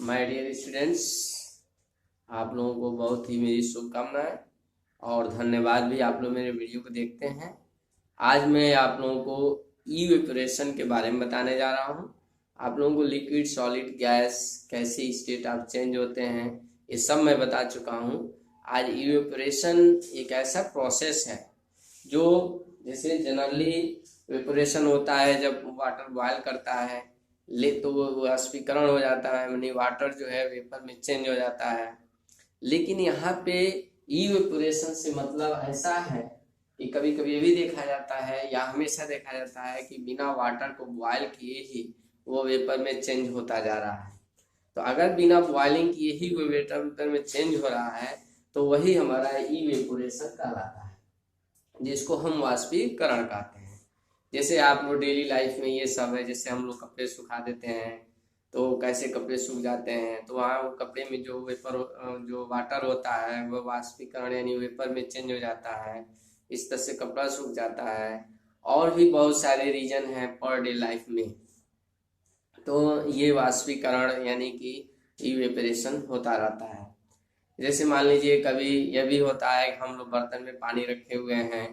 My dear students, आप लोगों को बहुत ही मेरी शुभकामनाएं और धन्यवाद भी। आप लोग मेरे वीडियो को देखते हैं। आज मैं आप लोगों को इवेपोरेशन के बारे में बताने जा रहा हूं। आप लोगों को लिक्विड, सॉलिड, गैस कैसे स्टेट ऑफ चेंज होते हैं ये सब मैं बता चुका हूं। आज इवेपोरेशन एक ऐसा प्रोसेस है जो जैसे जनरली इवेपोरेशन होता है जब वाटर बॉयल करता है तो वो वाष्पीकरण हो जाता है, यानी वाटर जो है वेपर में चेंज हो जाता है। लेकिन यहाँ पे इवेपोरेशन से मतलब ऐसा है कि कभी कभी ये भी देखा जाता है या हमेशा देखा जाता है कि बिना वाटर को बॉयल किए ही वो वेपर में चेंज होता जा रहा है। तो अगर बिना बॉइलिंग किए ही वो वेपर में चेंज हो रहा है तो वही हमारा इवेपोरेशन कहलाता है, जिसको हम वाष्पीकरण कहते हैं। जैसे आप लोग डेली लाइफ में ये सब है, जैसे हम लोग कपड़े सुखा देते हैं तो कैसे कपड़े सूख जाते हैं, तो वहाँ वो कपड़े में जो वेपर जो वाटर होता है वो वाष्पीकरण यानी वेपर में चेंज हो जाता है। इस तरह से कपड़ा सूख जाता है। और भी बहुत सारे रीजन हैं पर डे लाइफ में, तो ये वाष्पीकरण यानी कि इवेपोरेशन होता रहता है। जैसे मान लीजिए कभी यह भी होता है कि हम लोग बर्तन में पानी रखे हुए हैं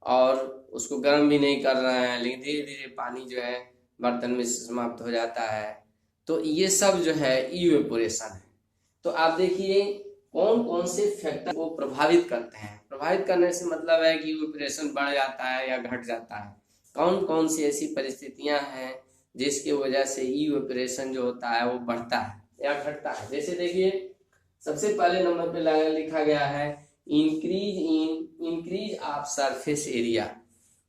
और उसको गर्म भी नहीं कर रहे हैं, लेकिन धीरे धीरे पानी जो है बर्तन में समाप्त हो जाता है। तो ये सब जो है इवेपोरेशन है। तो आप देखिए कौन कौन से फैक्टर को प्रभावित करते हैं। प्रभावित करने से मतलब है कि इवेपोरेशन बढ़ जाता है या घट जाता है। कौन कौन सी ऐसी परिस्थितियां हैं जिसकी वजह से इवेपोरेशन जो होता है वो बढ़ता है या घटता है। जैसे देखिए सबसे पहले नंबर पे लिखा गया है इंक्रीज ऑफ सरफेस एरिया,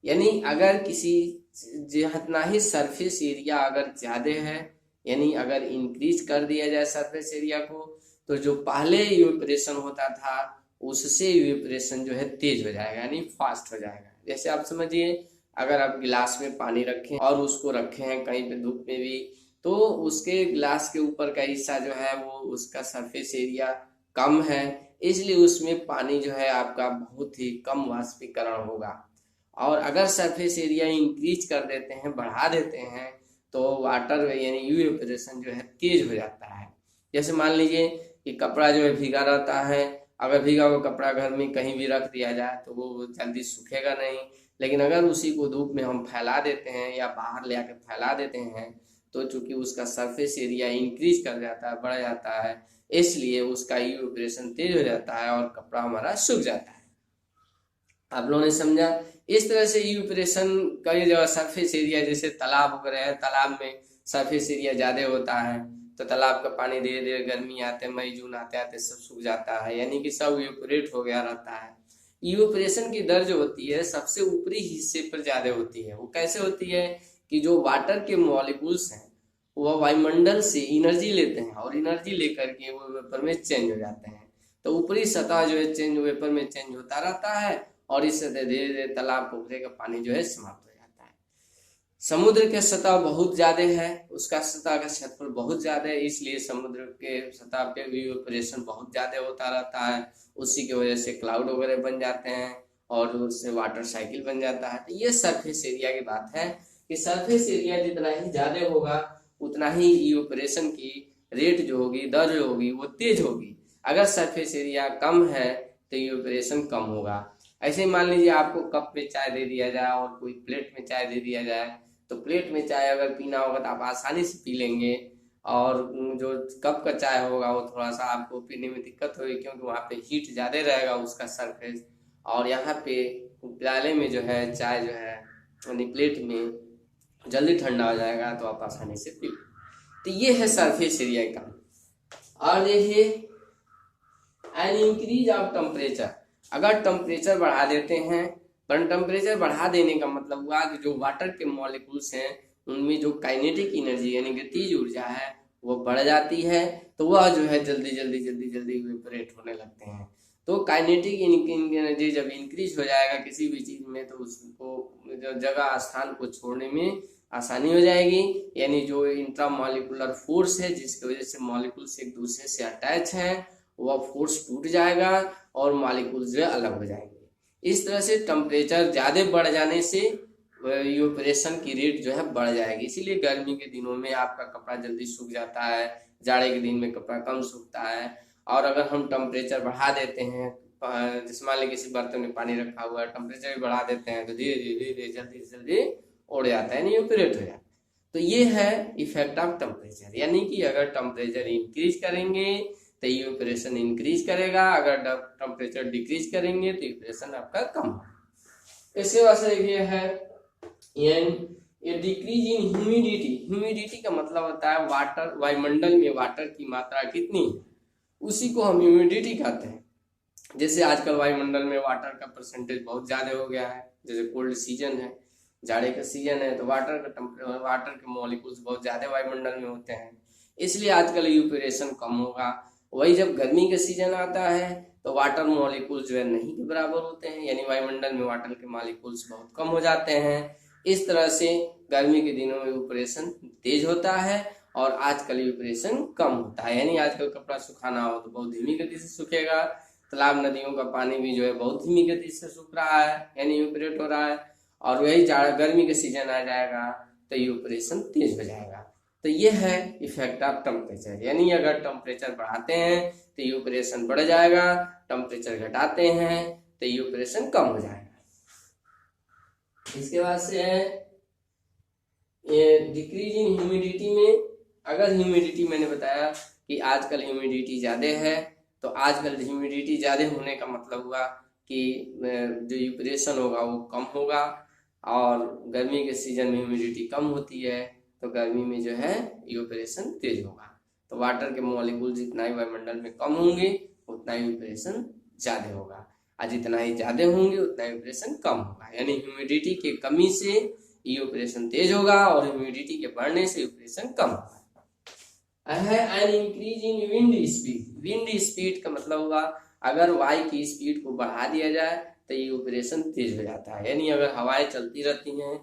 यानी अगर किसी जितना ही सरफेस एरिया अगर ज्यादा है, यानी अगर इंक्रीज कर दिया जाए सरफेस एरिया को, तो जो पहले इवेपोरेशन होता था उससे इवेपोरेशन जो है तेज हो जाएगा यानी फास्ट हो जाएगा। जैसे आप समझिए अगर आप गिलास में पानी रखें और उसको रखे हैं कहीं पे धूप में भी, तो उसके गिलास के ऊपर का हिस्सा जो है वो उसका सरफेस एरिया कम है, इसलिए उसमें पानी जो है आपका बहुत ही कम वाष्पीकरण होगा। और अगर सरफेस एरिया इंक्रीज कर देते हैं, बढ़ा देते हैं, तो वाटर यानी इवेपोरेशन जो है तेज हो जाता है। जैसे मान लीजिए कि कपड़ा जो है भीगा रहता है, अगर भीगा हुआ कपड़ा घर में कहीं भी रख दिया जाए तो वो जल्दी सूखेगा नहीं, लेकिन अगर उसी को धूप में हम फैला देते हैं या बाहर ले आकर फैला देते हैं तो चूंकि उसका सरफेस एरिया इंक्रीज कर जाता है, बढ़ जाता है, इसलिए उसका इवेपोरेशन तेज हो जाता है और कपड़ा हमारा सूख जाता है। आप लोगों ने समझा। इस तरह से इवेपोरेशन कई जगह सरफेस एरिया, जैसे तालाब वगैरह है, तालाब में सरफेस एरिया ज्यादा होता है तो तालाब का पानी धीरे धीरे गर्मी आते मई जून आते आते सब सूख जाता है, यानी कि सब इवेपोरेट हो गया रहता है। इवेपोरेशन की दर जो होती है सबसे ऊपरी हिस्से पर ज्यादा होती है। वो कैसे होती है कि जो वाटर के मॉलिक्यूल्स हैं वह वायुमंडल से एनर्जी लेते हैं और एनर्जी लेकर के वो वेपर में चेंज हो जाते हैं। तो ऊपरी सतह जो है चेंज वेपर में चेंज होता रहता है और इससे धीरे धीरे तालाब पोखरे का पानी जो है समाप्त हो जाता है। समुद्र के सतह बहुत ज्यादा है, उसका सतह का क्षेत्रफल बहुत ज्यादा है, इसलिए समुद्र के सतह पे इवेपोरेशन बहुत ज्यादा होता रहता है। उसी की वजह से क्लाउड वगैरह बन जाते हैं और उससे वाटर साइकिल बन जाता है। तो ये सरफेस एरिया की बात है कि सरफेस एरिया जितना ही ज्यादा होगा उतना ही इवेपोरेशन की रेट जो होगी, दर जो होगी वो तेज होगी। अगर सरफेस एरिया कम है तो इवेपोरेशन कम होगा। ऐसे ही मान लीजिए आपको कप में चाय दे दिया जाए और कोई प्लेट में चाय दे दिया जाए, तो प्लेट में चाय अगर पीना होगा तो आप आसानी से पी लेंगे, और जो कप का चाय होगा वो थोड़ा सा आपको पीने में दिक्कत होगी क्योंकि वहाँ पे हीट ज्यादा रहेगा उसका सरफेस, और यहाँ पे प्याले में जो है चाय जो है यानी प्लेट में जल्दी ठंडा हो जाएगा तो आप आसानी से पी। तो ये है सरफेस एरिया का। और देखिए एन इंक्रीज ऑफ टेम्परेचर, अगर टेम्परेचर बढ़ा देते हैं, पर टेम्परेचर बढ़ा देने का मतलब हुआ कि जो वाटर के मॉलिक्यूल्स हैं उनमें जो काइनेटिक एनर्जी यानी गतिज ऊर्जा है वो बढ़ जाती है, तो वह जो है जल्दी जल्दी जल्दी जल्दी इवेपोरेट होने लगते हैं। तो काइनेटिक एनर्जी जब इंक्रीज हो जाएगा किसी भी चीज में तो उसको जगह स्थान को छोड़ने में आसानी हो जाएगी, यानी जो इंट्रा मॉलिकुलर फोर्स है जिसकी वजह से मॉलिक्यूल्स एक दूसरे से अटैच हैं वह फोर्स टूट जाएगा और मॉलिक्यूल्स जो अलग हो जाएंगे। इस तरह से टेम्परेचर ज्यादा बढ़ जाने से इवेपोरेशन की रेट जो है बढ़ जाएगी। इसीलिए गर्मी के दिनों में आपका कपड़ा जल्दी सूख जाता है, जाड़े के दिन में कपड़ा कम सूखता है। और अगर हम टेम्परेचर बढ़ा देते हैं, जैसे मान लीजिए किसी बर्तन में पानी रखा हुआ है, टेम्परेचर भी बढ़ा देते हैं तो धीरे धीरे धीरे जल्दी से जल्दी उड़ जाता है, यानी इवेपोरेट हो जाता है। तो ये है इफेक्ट ऑफ टेम्परेचर, यानी कि अगर टेम्परेचर इंक्रीज करेंगे तो इवेपोरेशन इंक्रीज करेगा, अगर टेम्परेचर डिक्रीज करेंगे तो इवेपोरेशन आपका कम होगा। इसके बाद से ये है ये डिक्रीज इन ह्यूमिडिटी। ह्यूमिडिटी का मतलब होता है वाटर, वायुमंडल में वाटर की मात्रा कितनी है, उसी को हम ह्यूमिडिटी कहते हैं। जैसे आजकल वायुमंडल में वाटर का परसेंटेज बहुत ज़्यादा हो गया है, जैसे कोल्ड सीजन है, जाड़े का सीजन है, तो वाटर के मॉलिक्यूल्स बहुत ज़्यादा वायुमंडल में होते हैं, इसलिए आजकल इवेपोरेशन कम होगा। वही जब गर्मी का सीजन आता है तो वाटर मॉलिक्यूल्स जो है नहीं के बराबर होते हैं, यानी वायुमंडल में वाटर के मॉलिक्यूल्स बहुत कम हो जाते हैं। इस तरह से गर्मी के दिनों में इवेपोरेशन तेज होता है और आजकल इवेपोरेशन कम होता है, यानी आजकल कपड़ा सुखाना हो तो बहुत धीमी गति से सूखेगा। तालाब नदियों का पानी भी जो है बहुत धीमी गति से सूख रहा है, यानी इवेपोरेट हो रहा है। और वही गर्मी का सीजन आ जाएगा तो इवेपोरेशन तेज हो जाएगा। तो ये है इफेक्ट ऑफ टेम्परेचर, यानी अगर टेम्परेचर बढ़ाते हैं तो इवेपोरेशन बढ़ जाएगा, टेम्परेचर घटाते हैं तो इवेपोरेशन कम हो जाएगा। इसके बाद से है ये डिक्रीज इन ह्यूमिडिटी में। अगर ह्यूमिडिटी मैंने बताया कि आजकल ह्यूमिडिटी ज़्यादा है, तो आजकल ह्यूमिडिटी ज़्यादा होने का मतलब हुआ कि जो इवेपोरेशन होगा वो कम होगा, और गर्मी के सीजन में ह्यूमिडिटी कम होती है तो गर्मी में जो है इवेपोरेशन तेज होगा। तो वाटर के मॉलिक्यूल जितना ही वायुमंडल में कम होंगे उतना ही इवेपोरेशन ज़्यादा होगा, और जितना ही ज़्यादा होंगे उतना इवेपोरेशन कम होगा। यानी ह्यूमिडिटी के कमी से इवेपोरेशन तेज होगा और ह्यूमिडिटी के बढ़ने से इवेपोरेशन कम होगा। है an increase in wind speed. Wind speed का मतलब हुआ अगर वायु की स्पीड को बढ़ा दिया जाए तो इवेपोरेशन तेज हो जाता है, यानी अगर हवाएं चलती रहती हैं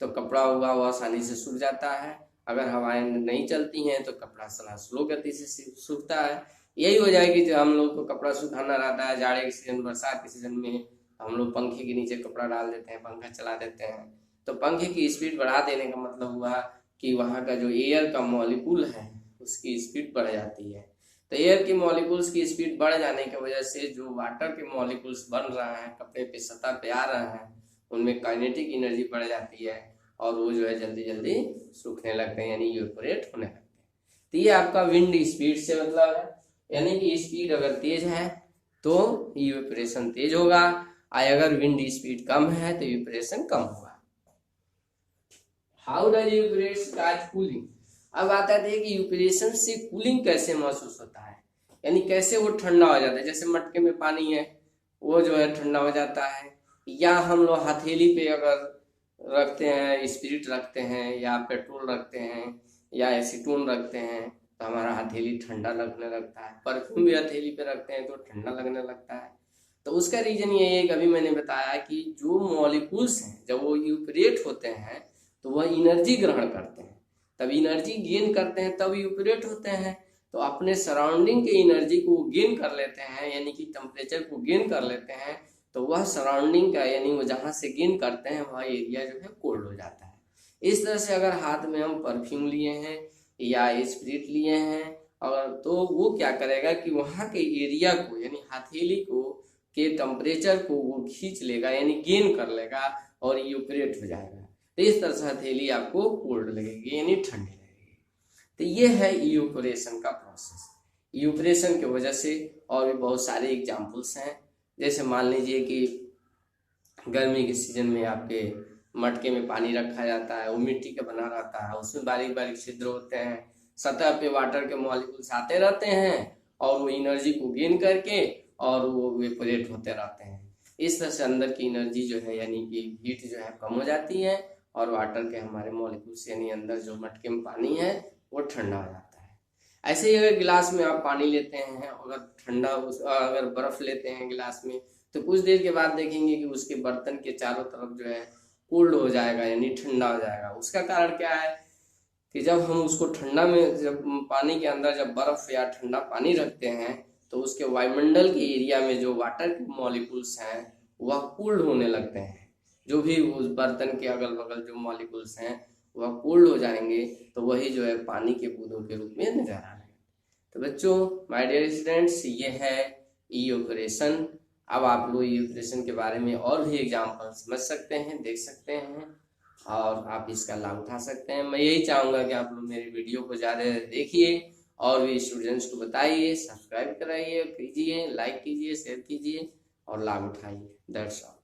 तो कपड़ा हुआ वो आसानी से सूख जाता है, अगर हवाएं नहीं चलती हैं तो कपड़ा स्लो गति से सूखता है। यही हो जाएगी जब हम लोग को कपड़ा सुखाना रहता है जाड़े के सीजन, बरसात के सीजन में हम लोग पंखे के नीचे कपड़ा डाल देते हैं, पंखा चला देते हैं, तो पंखे की स्पीड बढ़ा देने का मतलब हुआ कि वहाँ का जो एयर का मॉलिक्यूल है उसकी स्पीड बढ़ जाती है। तो एयर के मॉलिक्यूल्स की स्पीड बढ़ जाने की वजह से जो वाटर के मॉलिक्यूल्स बन रहा है, कपड़े पे सतह पे आ रहे हैं, उनमें काइनेटिक एनर्जी बढ़ जाती है और वो जो है जल्दी जल्दी सूखने लगते हैं, यानी इवेपोरेट होने लगते हैं। तो ये आपका विंड स्पीड से मतलब है, यानी कि स्पीड अगर तेज है तो इवेपोरेशन तेज होगा, और अगर विंड स्पीड कम है तो इवेपोरेशन कम होगा। How does evaporate start cooling. अब आता है कि इवेपोरेशन से कूलिंग कैसे महसूस होता है, यानी कैसे वो ठंडा हो जाता है। जैसे मटके में पानी है वो जो है ठंडा हो जाता है, या हम लोग हथेली पे अगर रखते हैं, स्पिरिट रखते हैं, या पेट्रोल रखते हैं, या एसीटोन रखते हैं तो हमारा हथेली ठंडा लगने लगता है। परफ्यूम भी हथेली पे रखते हैं तो ठंडा लगने लगता है। तो उसका रीजन ये है कि अभी मैंने बताया कि जो मॉलिक्यूल्स हैं जब वो इवेपोरेट होते हैं तो वह एनर्जी ग्रहण करते हैं, तब एनर्जी गेन करते हैं, तब इवेपोरेट होते हैं। तो अपने सराउंडिंग के एनर्जी को गेन कर लेते हैं, यानी कि टेम्परेचर को गेन कर लेते हैं, तो वह सराउंडिंग का यानी वो जहाँ से गेन करते हैं वह एरिया जो है कोल्ड हो जाता है। इस तरह से अगर हाथ में हम परफ्यूम लिए हैं या स्पिरिट लिए हैं और तो वो क्या करेगा कि वहाँ के एरिया को यानी हथेली को के टेम्परेचर को वो खींच लेगा, यानी गेन कर लेगा और इवेपोरेट हो जाएगा। तो इस तरह से हथेली आपको कोल्ड लगेगी, यानी ठंडी लगेगी। तो ये है इवेपोरेशन का प्रोसेस। इवेपोरेशन की वजह से और भी बहुत सारे एग्जाम्पल्स हैं, जैसे मान लीजिए कि गर्मी के सीजन में आपके मटके में पानी रखा जाता है, वो मिट्टी का बना रहता है, उसमें बारीक बारीक छिद्र होते हैं, सतह पे वाटर के मॉलिक्यूल्स आते रहते हैं और वो एनर्जी को गेन करके और वो इवेपोरेट होते रहते हैं। इस तरह से अंदर की एनर्जी जो है यानी कि हीट जो है कम हो जाती है और वाटर के हमारे मॉलिक्यूल्स यानी अंदर जो मटके में पानी है वो ठंडा हो जाता है। ऐसे ही अगर गिलास में आप पानी लेते हैं, अगर ठंडा अगर बर्फ लेते हैं गिलास में, तो कुछ देर के बाद देखेंगे कि उसके बर्तन के चारों तरफ जो है कोल्ड हो जाएगा, यानी ठंडा हो जाएगा। उसका कारण क्या है कि जब हम उसको ठंडा में, जब पानी के अंदर जब बर्फ या ठंडा पानी रखते हैं तो उसके वायुमंडल के एरिया में जो वाटर के मॉलिक्यूल्स हैं वह कूल्ड होने लगते हैं, जो भी उस बर्तन के अगल बगल जो मॉलिक्यूल्स हैं वह कोल्ड हो जाएंगे, तो वही जो है पानी के बूंदों के रूप में नजर आ रहे हैं। तो बच्चों, माय डियर स्टूडेंट्स, ये है ई ऑपरेशन। अब आप लोग ई ऑपरेशन के बारे में और भी एग्जाम्पल समझ सकते हैं, देख सकते हैं, और आप इसका लाभ उठा सकते हैं। मैं यही चाहूँगा कि आप लोग मेरी वीडियो को ज़्यादा देखिए और भी स्टूडेंट्स को बताइए, सब्सक्राइब कराइए, कीजिए, लाइक कीजिए, शेयर कीजिए और लाभ उठाइए। That's all.